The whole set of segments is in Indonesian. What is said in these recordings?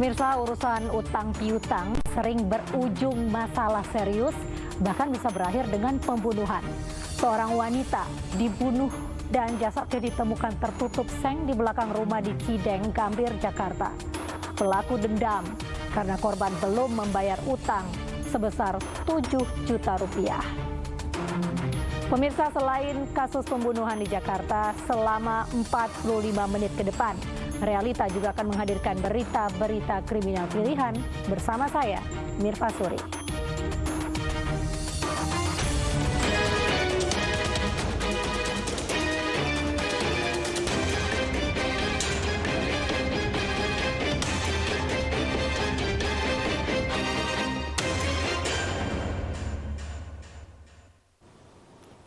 Pemirsa, urusan utang piutang sering berujung masalah serius, bahkan bisa berakhir dengan pembunuhan. Seorang wanita dibunuh dan jasadnya ditemukan tertutup seng di belakang rumah di Cideng, Gambir, Jakarta. Pelaku dendam karena korban belum membayar utang sebesar 7 juta rupiah. Pemirsa, selain kasus pembunuhan di Jakarta, selama 45 menit ke depan, Realita juga akan menghadirkan berita-berita kriminal pilihan bersama saya, Mirva Suri.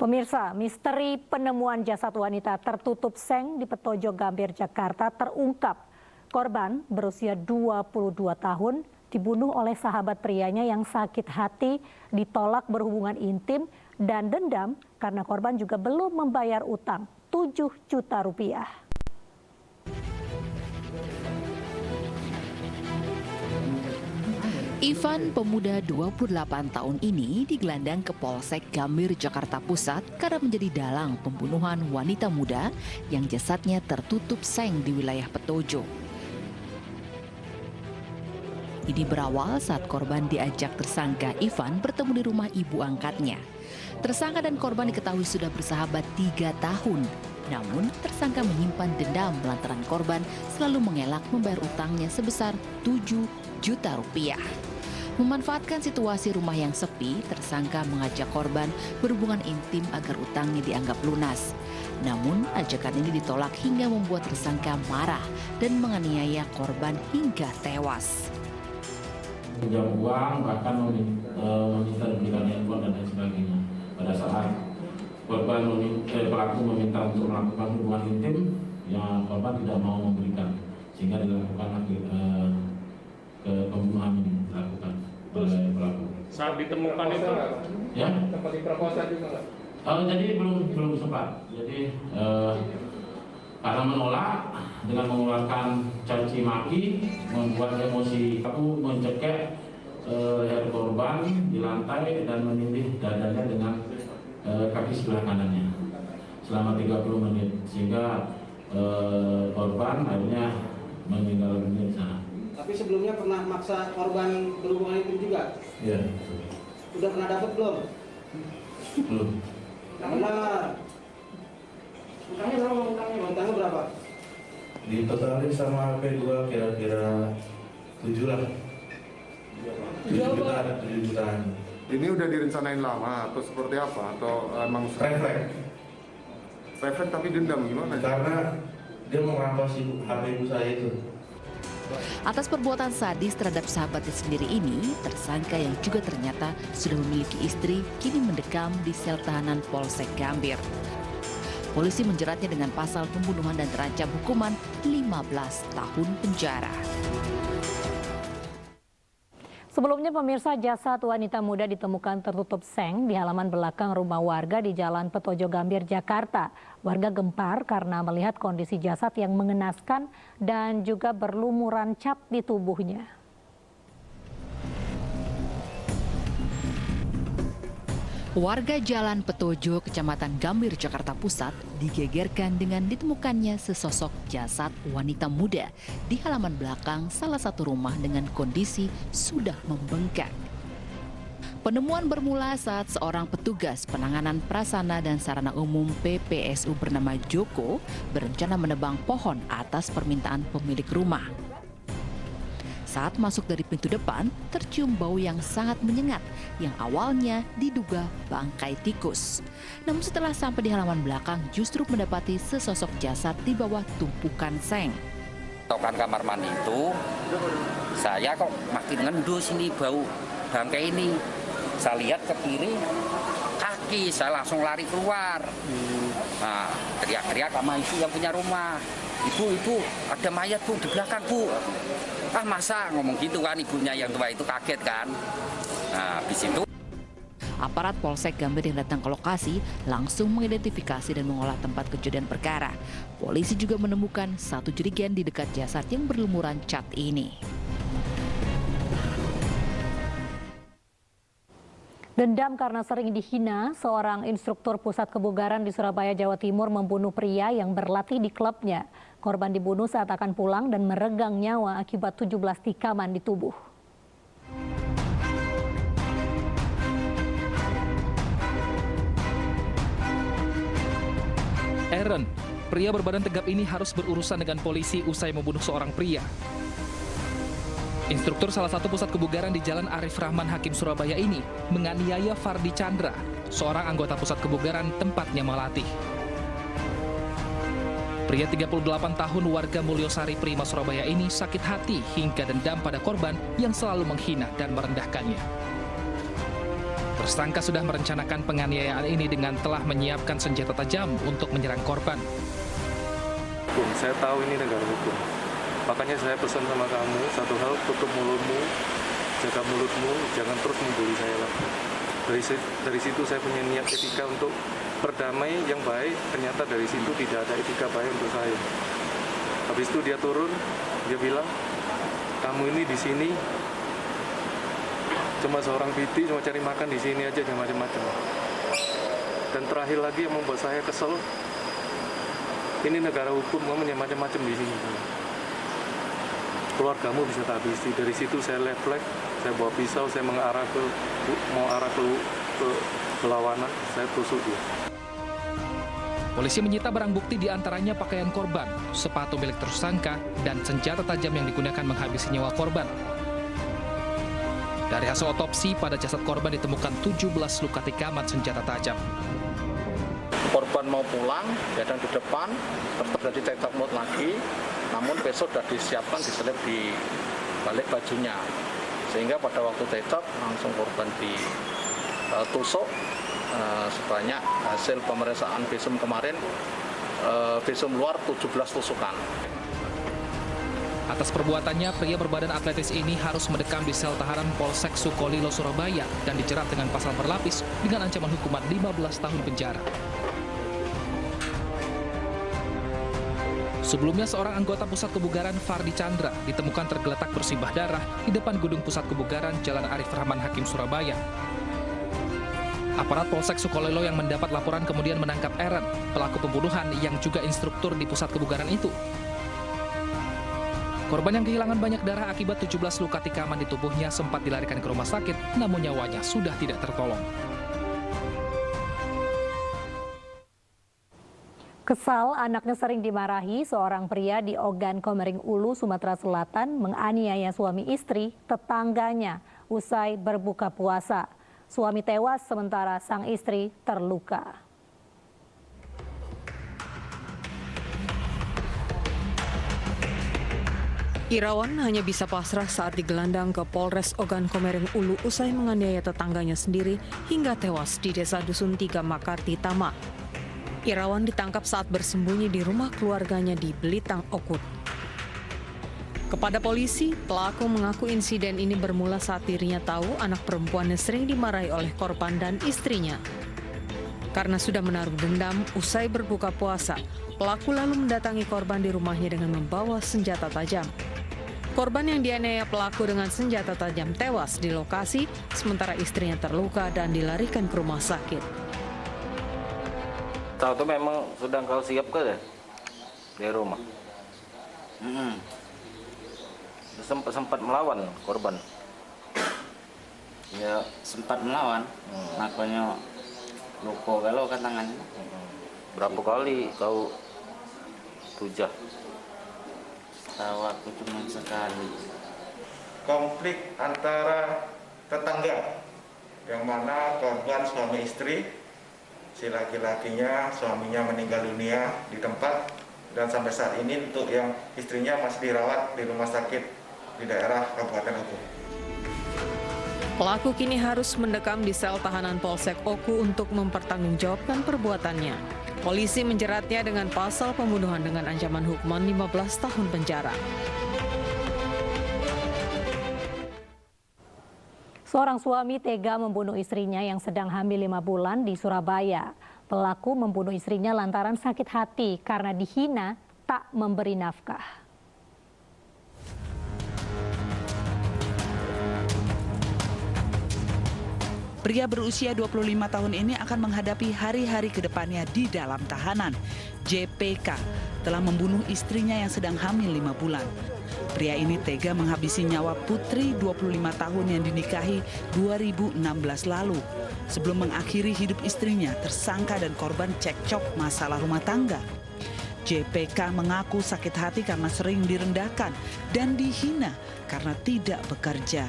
Pemirsa, misteri penemuan jasad wanita tertutup seng di Petojo, Gambir, Jakarta terungkap. Korban berusia 22 tahun dibunuh oleh sahabat prianya yang sakit hati, ditolak berhubungan intim, dan dendam karena korban juga belum membayar utang 7 juta rupiah. Ivan, pemuda 28 tahun ini digelandang ke Polsek Gambir, Jakarta Pusat karena menjadi dalang pembunuhan wanita muda yang jasadnya tertutup seng di wilayah Petojo. Ini berawal saat korban diajak tersangka Ivan bertemu di rumah ibu angkatnya. Tersangka dan korban diketahui sudah bersahabat 3 tahun. Namun, tersangka menyimpan dendam lantaran korban selalu mengelak membayar utangnya sebesar 7 juta rupiah. Memanfaatkan situasi rumah yang sepi, tersangka mengajak korban berhubungan intim agar utangnya dianggap lunas. Namun, ajakan ini ditolak hingga membuat tersangka marah dan menganiaya korban hingga tewas. Pinjam uang, bahkan meminta diberikan handphone dan lain sebagainya. Pada saat pelaku meminta untuk melakukan hubungan intim, yang korban tidak mau memberikan, sehingga dilakukan pembunuhan ini dilakukan oleh pelaku. Saat ditemukan itu, ya? tempat diperkosa juga nggak? Jadi belum sempat. Jadi karena menolak dengan mengeluarkan caci maki, membuat emosi aku mencekik leher korban di lantai dan menindih dadanya dengan kaki sebelah kanannya selama 30 menit sehingga korban akhirnya meninggal dunia di sana. Tapi sebelumnya pernah maksa korban berhubungan intim juga? Iya. Udah pernah dapat belum? Belum. Pernah. Utangnya berapa? Ditotalin sama P2 kira-kira 7 lah. 7 jutaan. Ini udah direncanain lama atau seperti apa? Atau emang refleks tapi dendam gimana? Karena dia mau merampas HP ibu saya itu. Atas perbuatan sadis terhadap sahabatnya sendiri ini, tersangka yang juga ternyata sudah memiliki istri kini mendekam di sel tahanan Polsek Gambir. Polisi menjeratnya dengan pasal pembunuhan dan terancam hukuman 15 tahun penjara. Sebelumnya, pemirsa, jasad wanita muda ditemukan tertutup seng di halaman belakang rumah warga di Jalan Petojo, Gambir, Jakarta. Warga gempar karena melihat kondisi jasad yang mengenaskan dan juga berlumuran cap di tubuhnya. Warga Jalan Petojo, Kecamatan Gambir, Jakarta Pusat digegerkan dengan ditemukannya sesosok jasad wanita muda di halaman belakang salah satu rumah dengan kondisi sudah membengkak. Penemuan bermula saat seorang petugas penanganan prasarana dan sarana umum PPSU bernama Joko berencana menebang pohon atas permintaan pemilik rumah. Saat masuk dari pintu depan, tercium bau yang sangat menyengat yang awalnya diduga bangkai tikus. Namun setelah sampai di halaman belakang justru mendapati sesosok jasad di bawah tumpukan seng. Tokan kamar mandi itu, saya kok makin ngendus ini bau bangkai ini. Saya lihat ke kiri, kaki, saya langsung lari keluar. Nah, teriak-teriak sama ibu yang punya rumah. Ibu, ada mayat bu di belakang bu. Ah masa ngomong gitu kan, ibunya yang tua itu kaget kan. Nah habis itu aparat Polsek Gambir yang datang ke lokasi langsung mengidentifikasi dan mengolah tempat kejadian perkara. Polisi juga menemukan satu jerigen di dekat jasad yang berlumuran cat ini. Dendam karena sering dihina, seorang instruktur pusat kebugaran di Surabaya, Jawa Timur membunuh pria yang berlatih di klubnya. Korban dibunuh saat akan pulang dan meregang nyawa akibat 17 tikaman di tubuh. Aaron, pria berbadan tegap ini harus berurusan dengan polisi usai membunuh seorang pria. Instruktur salah satu pusat kebugaran di Jalan Arif Rahman Hakim Surabaya ini menganiaya Fardi Chandra, seorang anggota pusat kebugaran tempatnya melatih. Pria 38 tahun warga Mulyosari Prima Surabaya ini sakit hati hingga dendam pada korban yang selalu menghina dan merendahkannya. Tersangka sudah merencanakan penganiayaan ini dengan telah menyiapkan senjata tajam untuk menyerang korban. Saya tahu ini negara hukum. Makanya saya pesan sama kamu, satu hal, tutup mulutmu, jaga mulutmu, jangan terus membuli saya lagi. Dari situ saya punya niat etika untuk berdamai yang baik, ternyata dari situ tidak ada etika baik untuk saya. Habis itu dia turun, dia bilang, kamu ini di sini cuma seorang PT, cuma cari makan di sini aja, jangan macam-macam. Dan terakhir lagi yang membuat saya kesel, ini negara hukum, kamu yang macam-macam di sini. Keluargamu bisa tak habisi. Dari situ saya refleks, saya bawa pisau, saya mau arah ke berlawanan, saya tusuk dia. Polisi menyita barang bukti diantaranya pakaian korban, sepatu milik tersangka, dan senjata tajam yang digunakan menghabisi nyawa korban. Dari hasil otopsi, pada jasad korban ditemukan 17 luka tikaman senjata tajam. Korban mau pulang, datang di depan, terjadi cekcok mulut lagi, namun besok sudah disiapkan diselip di balik bajunya. Sehingga pada waktu cekcok, langsung korban ditusuk sebanyak hasil pemeriksaan visum kemarin, visum luar 17 tusukan. Atas perbuatannya, pria berbadan atletis ini harus mendekam di sel tahanan Polsek Sukolilo, Surabaya dan dijerat dengan pasal berlapis dengan ancaman hukuman 15 tahun penjara. Sebelumnya, seorang anggota pusat kebugaran, Fardi Chandra, ditemukan tergeletak bersimbah darah di depan gedung pusat kebugaran Jalan Arif Rahman Hakim Surabaya. Aparat Polsek Sukolilo yang mendapat laporan kemudian menangkap Aaron, pelaku pembunuhan yang juga instruktur di pusat kebugaran itu. Korban yang kehilangan banyak darah akibat 17 luka tikaman di tubuhnya sempat dilarikan ke rumah sakit, namun nyawanya sudah tidak tertolong. Kesal anaknya sering dimarahi, seorang pria di Ogan Komering Ulu, Sumatera Selatan menganiaya suami istri tetangganya usai berbuka puasa. Suami tewas sementara sang istri terluka. Irawan hanya bisa pasrah saat digelandang ke Polres Ogan Komering Ulu usai menganiaya tetangganya sendiri hingga tewas di Desa Dusun 3 Makarti Tama. Irawan ditangkap saat bersembunyi di rumah keluarganya di Belitang Okut. Kepada polisi, pelaku mengaku insiden ini bermula saat dirinya tahu anak perempuannya sering dimarahi oleh korban dan istrinya. Karena sudah menaruh dendam, usai berbuka puasa, pelaku lalu mendatangi korban di rumahnya dengan membawa senjata tajam. Korban yang dianiaya pelaku dengan senjata tajam tewas di lokasi, sementara istrinya terluka dan dilarikan ke rumah sakit. Tahu itu memang sudah kau siap ke di rumah? Sempat melawan korban? Ya sempat melawan, makanya luka galau kan tangannya. Berapa kali kau tujah? Tahu aku cuma sekali. Konflik antara tetangga, yang mana korban suami istri, si laki-lakinya suaminya meninggal dunia di tempat, dan sampai saat ini untuk yang istrinya masih dirawat di rumah sakit di daerah Kabupaten Oku. Pelaku kini harus mendekam di sel tahanan Polsek Oku untuk mempertanggungjawabkan perbuatannya. Polisi menjeratnya dengan pasal pembunuhan dengan ancaman hukuman 15 tahun penjara. Seorang suami tega membunuh istrinya yang sedang hamil 5 bulan di Surabaya. Pelaku membunuh istrinya lantaran sakit hati karena dihina tak memberi nafkah. Pria berusia 25 tahun ini akan menghadapi hari-hari ke depannya di dalam tahanan. JPK telah membunuh istrinya yang sedang hamil 5 bulan. Pria ini tega menghabisi nyawa putri 25 tahun yang dinikahi 2016 lalu. Sebelum mengakhiri hidup istrinya, tersangka dan korban cekcok masalah rumah tangga. JPK mengaku sakit hati karena sering direndahkan dan dihina karena tidak bekerja.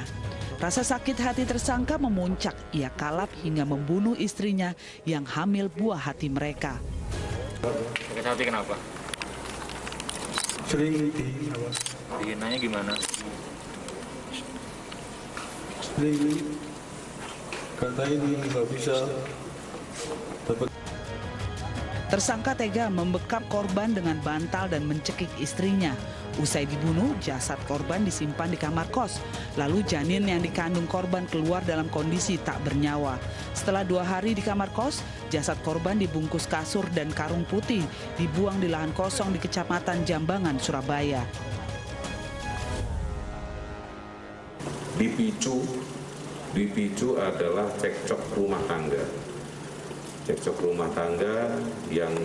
Rasa sakit hati tersangka memuncak, ia kalap hingga membunuh istrinya yang hamil buah hati mereka. Sakit hati kenapa? Sering dihina. Dihinanya gimana? Sering kata ini nggak bisa dapat. Tersangka tega membekap korban dengan bantal dan mencekik istrinya. Usai dibunuh, jasad korban disimpan di kamar kos. Lalu janin yang dikandung korban keluar dalam kondisi tak bernyawa. Setelah 2 hari di kamar kos, jasad korban dibungkus kasur dan karung putih dibuang di lahan kosong di Kecamatan Jambangan, Surabaya. Dipicu adalah cekcok rumah tangga. Cekcok rumah tangga yang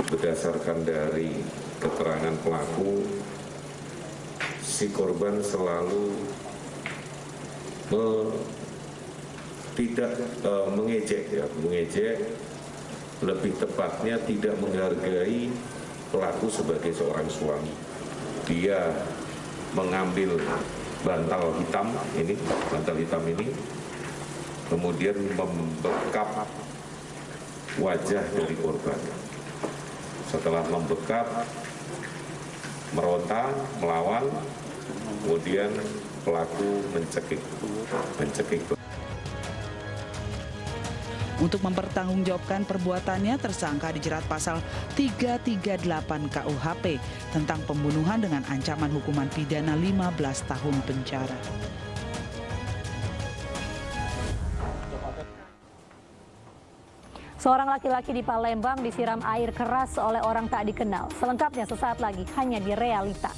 berdasarkan dari keterangan pelaku, si korban selalu tidak mengejek, lebih tepatnya tidak menghargai pelaku sebagai seorang suami. Dia mengambil bantal hitam ini, kemudian membekap wajah dari korban. Setelah membekap, meronta, melawan, kemudian pelaku mencekik. Untuk mempertanggungjawabkan perbuatannya, tersangka dijerat pasal 338 KUHP tentang pembunuhan dengan ancaman hukuman pidana 15 tahun penjara. Seorang laki-laki di Palembang disiram air keras oleh orang tak dikenal. Selengkapnya sesaat lagi hanya di Realita.